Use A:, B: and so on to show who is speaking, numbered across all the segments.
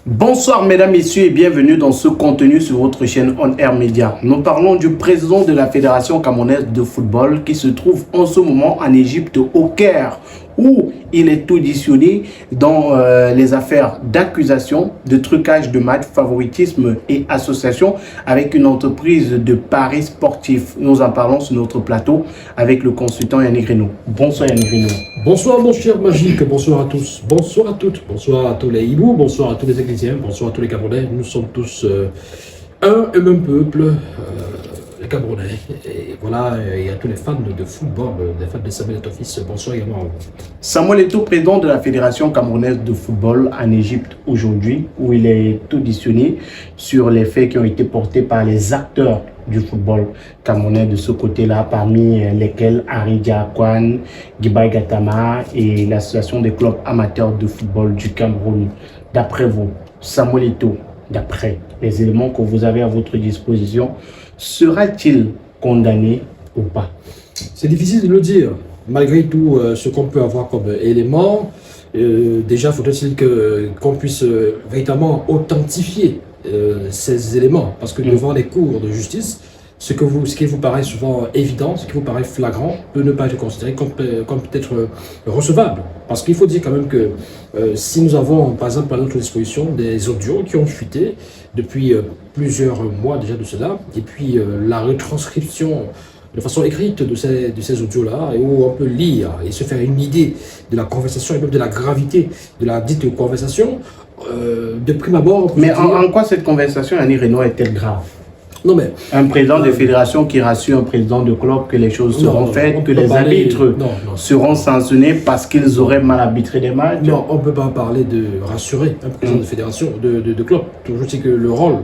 A: Bonsoir mesdames, messieurs et bienvenue dans ce contenu sur votre chaîne On Air Media. Nous parlons du président de la Fédération camerounaise de football qui se trouve en ce moment en Égypte au Caire où il est auditionné dans les affaires d'accusation de trucage de matchs, favoritisme et association avec une entreprise de paris sportifs. Nous en parlons sur notre plateau avec le consultant Yannick Reno. Bonsoir Yannick Reno.
B: Bonsoir mon cher Magique, bonsoir à tous, bonsoir à toutes, bonsoir à tous les hiboux, bonsoir à tous les Égyptiens, bonsoir à tous les Camerounais. Nous sommes tous un et même peuple, les Camerounais. Et voilà, il y a tous les fans de football, les fans de Samuel Eto'o, bonsoir également à vous.
A: Samuel Eto'o, président de la Fédération camerounaise de football en Égypte aujourd'hui, où il est auditionné sur les faits qui ont été portés par les acteurs du football camerounais de ce côté-là, parmi lesquels Henri Diakwan, Guibaï Gatama et l'association des clubs amateurs de football du Cameroun. D'après vous, Samuel Eto'o, d'après les éléments que vous avez à votre disposition, sera-t-il condamné ou pas?
B: C'est difficile de le dire, malgré tout ce qu'on peut avoir comme élément. Déjà, faudrait-il qu'on puisse véritablement authentifier ces éléments, parce que devant les cours de justice, ce qui vous paraît souvent évident, ce qui vous paraît flagrant, peut ne pas être considéré comme peut-être recevable. Parce qu'il faut dire quand même que si nous avons, par exemple, à notre disposition des audios qui ont fuité depuis plusieurs mois déjà de cela, et puis la retranscription de façon écrite de ces audios-là, où on peut lire et se faire une idée de la conversation et même de la gravité de la dite conversation, de prime abord.
A: Mais en quoi cette conversation, Yannick Reno, est-elle grave?
B: Non, mais
A: un président de fédération qui rassure un président de club que les choses seront faites, que les arbitres seront sanctionnés parce qu'ils auraient mal arbitré des matchs.
B: Non, on ne peut pas parler de rassurer un président de fédération, de club. Je sais que le rôle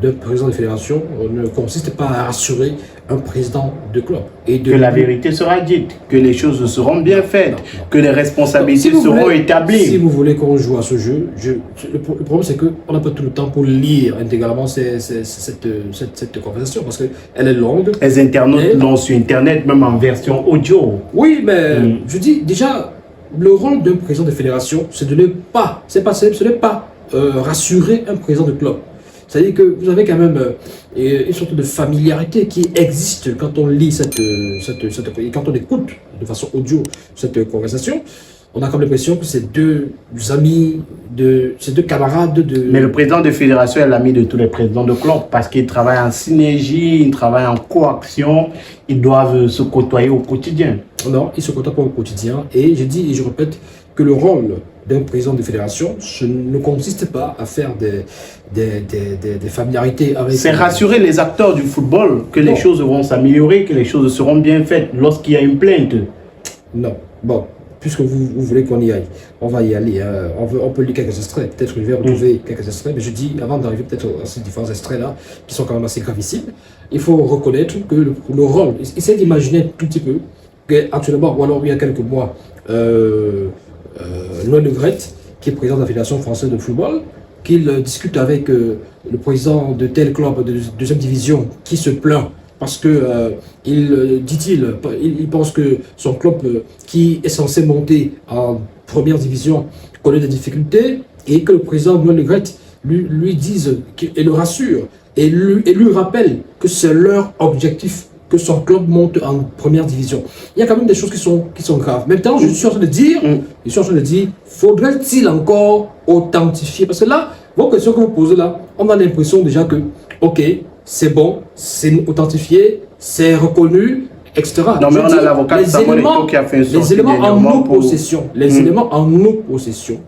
B: d'un président de fédération ne consiste pas à rassurer un président de club.
A: Que la vérité sera dite, que les choses seront bien faites, que les responsabilités seront établies.
B: Si vous voulez qu'on joue à ce jeu, le problème c'est qu'on n'a pas tout le temps pour lire intégralement cette conversation, parce qu'elle est longue.
A: Les internautes l'ont sur Internet, même en version audio.
B: Oui, mais je dis déjà, le rôle d'un président de fédération, c'est de ne pas, ce n'est pas rassurer un président de club. C'est-à-dire que vous avez quand même une sorte de familiarité qui existe quand on lit quand on écoute de façon audio cette conversation. On a comme l'impression que c'est deux amis, c'est deux camarades de...
A: Mais le président de fédération est l'ami de tous les présidents de club parce qu'ils travaillent en synergie, ils travaillent en coaction, ils doivent se côtoyer au quotidien.
B: Non, ils se côtoient pas au quotidien. Et je dis et je répète que le rôle d'un président de fédération ne consiste pas à faire des familiarités avec...
A: C'est rassurer les acteurs du football que les choses vont s'améliorer, que les choses seront bien faites lorsqu'il y a une plainte.
B: Non. Bon, puisque vous voulez qu'on y aille, on va y aller. On peut lire quelques extraits. Peut-être que je vais retrouver quelques extraits. Mais je dis, avant d'arriver peut-être à ces différents extraits-là, qui sont quand même assez gravissimes, il faut reconnaître que le rôle... Essayez d'imaginer un tout petit peu qu'actuellement, ou alors il y a quelques mois, Noël Le Graët, qui est président de la Fédération française de football, qu'il discute avec le président de tel club de deuxième division qui se plaint parce que, il pense que son club qui est censé monter en première division connaît des difficultés et que le président Noël Le Graët lui dise et le rassure et lui rappelle que c'est leur objectif que son club monte en première division. Il y a quand même des choses qui sont graves. Maintenant, je suis en train de dire, faudrait-il encore authentifier? Parce que là, vos questions que vous posez là, on a l'impression déjà que, ok, c'est bon, c'est authentifié, c'est reconnu, etc.
A: Non, mais on a l'avocat Samuel Eto'o qui a fait une sortie
B: les éléments en nos possessions, les éléments en nos possessions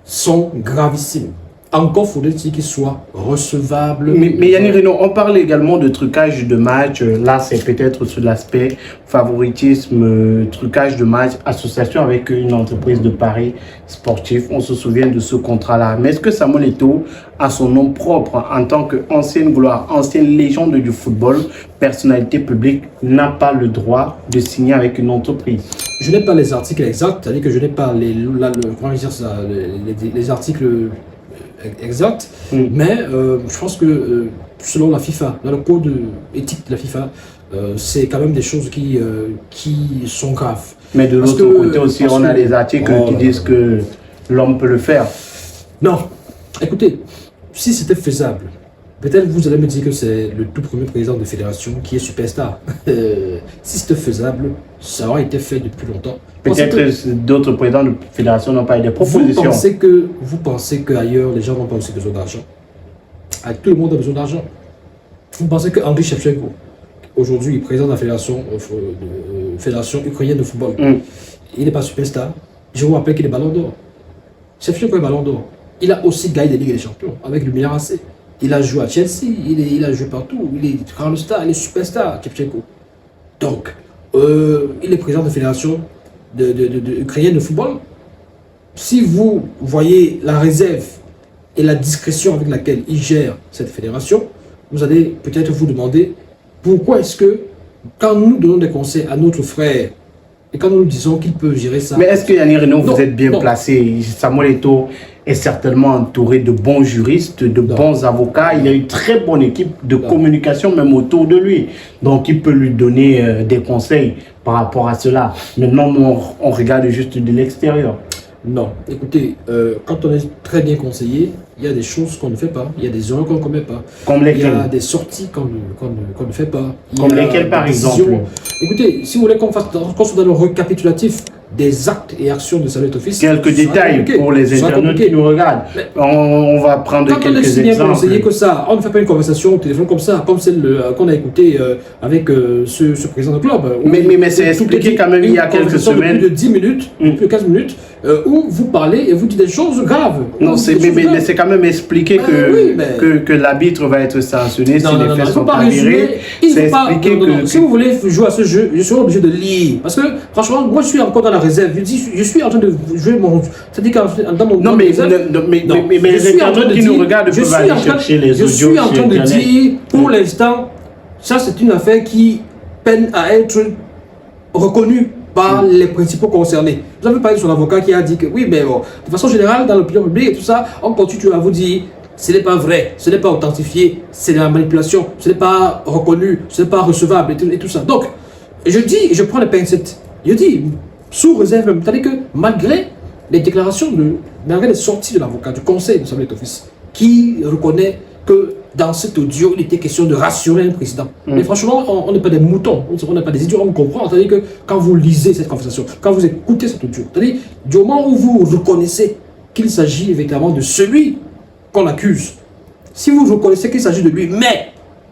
B: sont gravissimes. Encore faudrait-il qu'il soit recevable.
A: Mais Yannick Reno, on parle également de trucage de match. Là, c'est peut-être sur l'aspect favoritisme, trucage de match, association avec une entreprise de paris sportifs. On se souvient de ce contrat-là. Mais est-ce que Samuel Eto'o a son nom propre en tant qu'ancienne gloire, ancienne légende du football, personnalité publique, n'a pas le droit de signer avec une entreprise?
B: Je n'ai pas les articles exacts, c'est-à-dire que je n'ai pas les articles exact, mais je pense que selon la FIFA, dans le code éthique de la FIFA, c'est quand même des choses qui sont graves.
A: Mais de l'autre côté aussi, on a des articles qui disent que l'homme peut le faire.
B: Non, Écoutez, si c'était faisable, peut-être vous allez me dire que c'est le tout premier président de fédération qui est superstar. Si c'était faisable, ça aurait été fait depuis longtemps.
A: Peut-être que d'autres présidents de fédération n'ont pas eu des propositions.
B: Vous pensez qu'ailleurs, les gens n'ont pas aussi besoin d'argent? Tout le monde a besoin d'argent. Vous pensez que Andriy Shevchenko, aujourd'hui, président de la fédération ukrainienne de football, il n'est pas superstar? Je vous rappelle qu'il est ballon d'or. Shevchenko est ballon d'or. Il a aussi gagné des Ligues des Champions avec le Milan AC. Il a joué à Chelsea, il a joué partout. Il est grand star, il est superstar, Shevchenko. Donc, il est président de la fédération ukrainienne de football. Si vous voyez la réserve et la discrétion avec laquelle il gère cette fédération, vous allez peut-être vous demander pourquoi est-ce que, quand nous donnons des conseils à notre frère, et quand nous nous disons qu'il peut gérer ça...
A: Mais est-ce que Yannick Renaud, vous êtes bien placé? Samuel Eto'o est certainement entouré de bons juristes, de bons avocats. Il a une très bonne équipe de communication même autour de lui. Donc, il peut lui donner des conseils par rapport à cela. Maintenant, nous, on regarde juste de l'extérieur.
B: Non, écoutez, quand on est très bien conseillé, il y a des choses qu'on ne fait pas, il y a des erreurs qu'on ne commet pas.
A: Comme lesquelles?
B: Il y a des sorties qu'on ne fait pas.
A: Comme lesquelles, par exemple?
B: Écoutez, si vous voulez qu'on soit dans le récapitulatif des actes et actions de Samuel Eto'o.
A: Quelques détails pour les internautes qui nous regardent. On va prendre quelques exemples. Quand on est si bien conseillé
B: que ça, on ne fait pas une conversation au téléphone comme ça, comme celle qu'on a écoutée avec ce président de club.
A: Mais c'est expliqué quand même il y a quelques semaines.
B: De plus de 10 minutes, plus de 15 minutes, où vous parlez et vous dites des choses graves.
A: Non, mais c'est quand même expliqué que l'arbitre va être sanctionné si les faits sont avérés. C'est expliqué que...
B: Si vous voulez jouer à ce jeu, je suis obligé de lire. Parce que, franchement, moi, je suis encore dans la réserve. Je suis en train de jouer mon... C'est-à-dire que dans mon...
A: Non, mais les internautes qui nous regardent peuvent aller chercher les audios.
B: Je suis en train de dire, pour l'instant, ça, c'est une affaire qui peine à être reconnue par les principaux concernés. Vous avez parlé de son avocat qui a dit que oui, mais bon, de façon générale, dans l'opinion publique et tout ça, on continue à vous dire ce n'est pas vrai, ce n'est pas authentifié, c'est de la manipulation, ce n'est pas reconnu, ce n'est pas recevable et tout ça. Donc, je dis, je prends les pincettes, je dis, sous réserve même, c'est-à-dire que malgré les déclarations, malgré les sorties de l'avocat, du conseil de Samuel Eto'o, qui reconnaît que dans cet audio, il était question de rassurer un président. Mais franchement, on n'est pas des moutons, on n'est pas des idiots, on comprend. C'est-à-dire que quand vous lisez cette conversation, quand vous écoutez cet audio, c'est-à-dire du moment où vous reconnaissez qu'il s'agit évidemment de celui qu'on accuse, si vous reconnaissez qu'il s'agit de lui, mais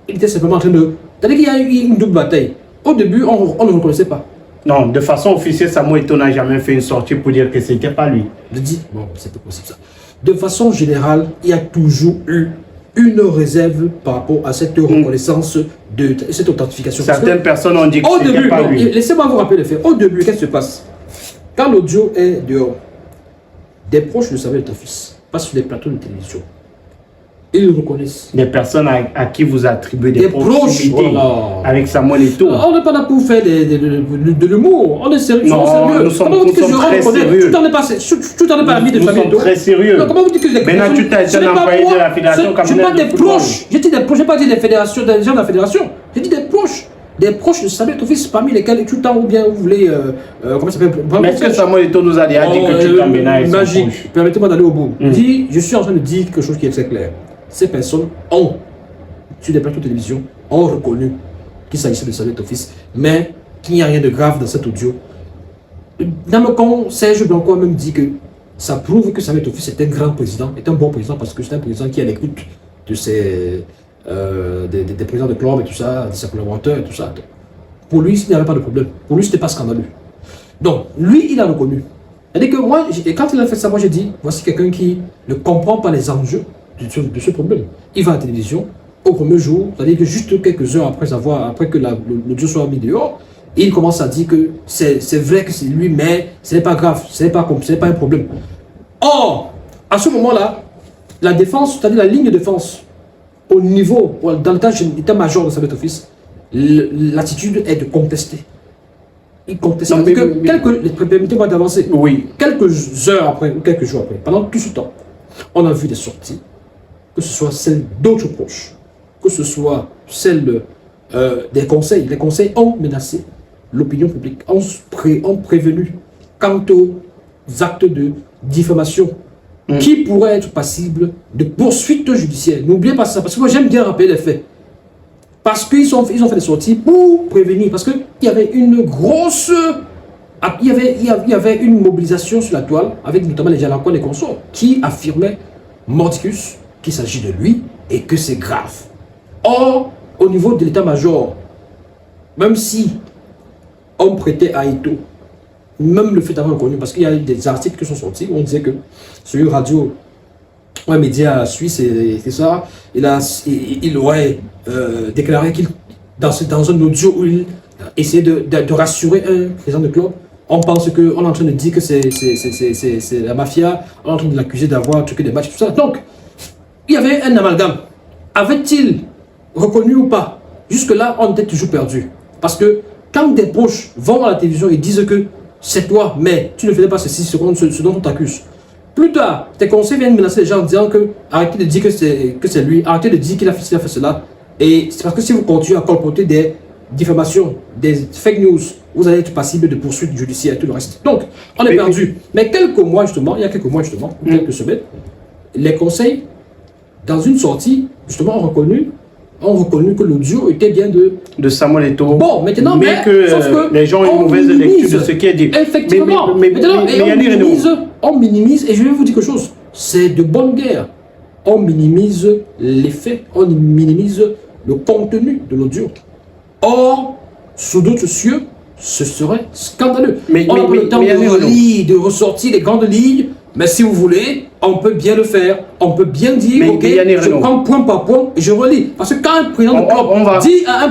B: il était simplement en train de... C'est-à-dire qu'il y a eu une double bataille. Au début, on ne reconnaissait pas.
A: Non, de façon officielle, Samuel Eto'o n'a jamais fait une sortie pour dire que ce n'était pas lui.
B: Je dis, bon, c'est pas possible ça. De façon générale, il y a toujours eu une réserve par rapport à cette reconnaissance, de cette authentification.
A: Certaines personnes ont dit que ce n'était pas lui.
B: Laissez-moi vous rappeler les faits. Au début, qu'est-ce qui se passe? Quand l'audio est dehors, des proches de Samuel Eto'o passent sur des plateaux de télévision. Ils le reconnaissent.
A: Des personnes à qui vous attribuez des
B: proches
A: avec Samuel Eto'o.
B: On n'est pas là pour faire de l'humour. On est sérieux.
A: Non, nous sommes très sérieux.
B: Tout en est pas ami de famille.
A: Nous sommes très sérieux.
B: Comment vous dites que
A: maintenant, tu t'es un employé de la fédération camerounaise.
B: Je ne parle pas des proches. J'ai dit des proches. Je n'ai pas dit des fédérations, des gens de la fédération. J'ai dit des proches. Des proches de Samuel Eto'o, parmi lesquels tout le temps ou bien vous voulez... comment ça s'appelle?
A: Mais est-ce que Samuel Eto'o nous a dit que tu t'emmènes
B: magique. Permettez-moi d'aller au bout. Je suis en train de dire quelque chose qui est très clair. Ces personnes ont, sur des plateaux de télévision, ont reconnu qu'il s'agissait de Samuel Eto'o, mais qu'il n'y a rien de grave dans cet audio. Dans le cas, Serge Blanco a même dit que ça prouve que Samuel Eto'o est un grand président, est un bon président, parce que c'est un président qui est à l'écoute de ses... des présidents de club et tout ça, de ses collaborateurs et tout ça. Donc, pour lui, il n'y avait pas de problème. Pour lui, ce n'était pas scandaleux. Donc, lui, il a reconnu. C'est-à-dire que moi, quand il a fait ça, moi j'ai dit, voici quelqu'un qui ne comprend pas les enjeux de ce problème. Il va à la télévision, au premier jour, c'est-à-dire que juste quelques heures après que l'audio soit mis dehors, il commence à dire que c'est vrai que c'est lui, mais ce n'est pas grave, ce n'est pas un problème. Or, à ce moment-là, la défense, c'est-à-dire la ligne de défense, au niveau, dans l'état-major de Samuel Eto'o, l'attitude est de contester. Il conteste. Permettez-moi d'avancer.
A: Oui.
B: Quelques heures après, ou quelques jours après, pendant tout ce temps, on a vu des sorties, que ce soit celles d'autres proches, que ce soit celles des conseils. Les conseils ont menacé l'opinion publique, ont prévenu quant aux actes de diffamation qui pourrait être passible de poursuites judiciaires. N'oubliez pas ça, parce que moi j'aime bien rappeler les faits. Parce qu'ils ont fait des sorties pour prévenir, parce qu'il y avait une grosse... Il y avait une mobilisation sur la toile, avec notamment les Jalakouane et consorts, qui affirmaient mordicus, qu'il s'agit de lui et que c'est grave. Or, au niveau de l'état-major, même si on prêtait à Ito, même le fait d'avoir reconnu, parce qu'il y a des articles qui sont sortis où on disait que sur une radio, un média suisse, et ça, il aurait déclaré qu'il, dans un audio où il essayait de rassurer un président de club, on pense qu'on est en train de dire que c'est la mafia, on est en train de l'accuser d'avoir truqué des matchs, tout ça. Donc, il y avait un amalgame. Avait-il reconnu ou pas? Jusque-là, on était toujours perdu. Parce que quand des proches vont à la télévision et disent que c'est toi, mais tu ne faisais pas ceci, ce dont on t'accuse. Plus tard, tes conseils viennent menacer les gens en disant que arrêtez de dire que c'est lui, arrêtez de dire qu'il a fait cela. Et c'est parce que si vous continuez à colporter des diffamations, des fake news, vous allez être passible de poursuites judiciaires et tout le reste. Donc, on est perdu. Mais il y a quelques mois justement, quelques semaines, les conseils, dans une sortie, justement, ont reconnu que l'audio était bien
A: de Samuel Eto'o.
B: Bon, maintenant,
A: mais sauf que les gens ont une mauvaise lecture de ce qui est dit.
B: Effectivement. On minimise, et je vais vous dire quelque chose, c'est de bonne guerre. On minimise les faits, on minimise le contenu de l'audio. Or, sous d'autres cieux, ce serait scandaleux. On a le temps de ressortir les grandes lignes, mais si vous voulez, on peut bien le faire. On peut bien dire, ok, je prends point par point et je relis. Parce que quand un président de club dit à un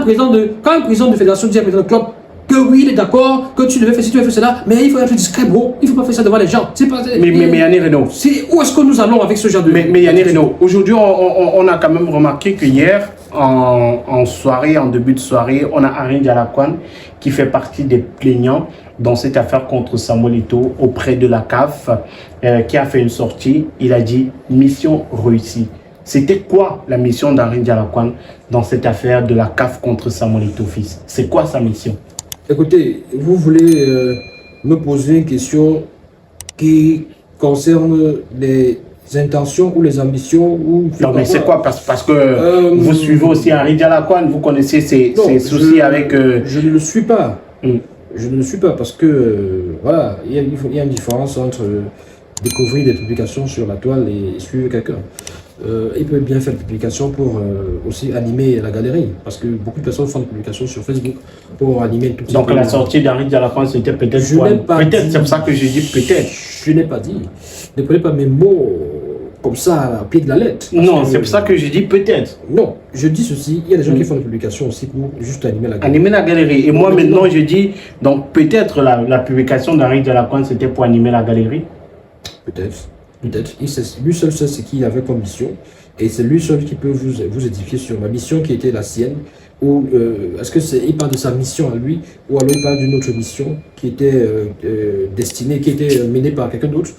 B: président de fédération dit à un président de club que oui, il est d'accord, que tu devais faire ci, tu devais faire cela, mais il faut être discret, bro. Il ne faut pas faire ça devant les gens.
A: Mais Yannick Renaud.
B: Où est-ce que nous allons avec ce genre de...
A: Mais Yannick Renaud, aujourd'hui, on a quand même remarqué que hier, en soirée, en début de soirée, on a Henri Jalakouane qui fait partie des plaignants dans cette affaire contre Samuel Eto'o auprès de la CAF, qui a fait une sortie. Il a dit « mission réussie ». C'était quoi la mission d'Henri Jalakouane dans cette affaire de la CAF contre Samuel Eto'o fils? C'est quoi sa mission?
B: Écoutez, vous voulez me poser une question qui concerne les intentions ou les ambitions ou...
A: Non, mais c'est quoi? Parce que vous suivez aussi Henri Jalakouane, vous connaissez ses soucis avec...
B: Je ne le suis pas. Je ne le suis pas parce que, voilà, il y a une différence entre découvrir des publications sur la toile et suivre quelqu'un. Il peut bien faire des publications pour aussi animer la galerie, parce que beaucoup de personnes font des publications sur Facebook pour animer tout ça.
A: Donc la sortie d'Henri Jalakouane, c'était peut-être pour... Peut-être, c'est pour ça que je dis peut-être.
B: Je n'ai pas dit. Ne prenez pas mes mots comme ça à pied de la lettre.
A: Non, c'est pour ça que je dis peut-être.
B: Non, je dis ceci, il y a des gens qui font des publications aussi pour juste animer la galerie.
A: Animer la galerie. Et moi maintenant je dis, donc peut-être la publication d'Henri Jalakouane, c'était pour animer la galerie.
B: Peut-être. Peut-être. Lui seul sait ce qu'il avait comme mission. Et c'est lui seul qui peut vous édifier sur ma mission qui était la sienne. Ou est-ce qu'il parle de sa mission à lui, ou alors il parle d'une autre mission qui était destinée, qui était menée par quelqu'un d'autre.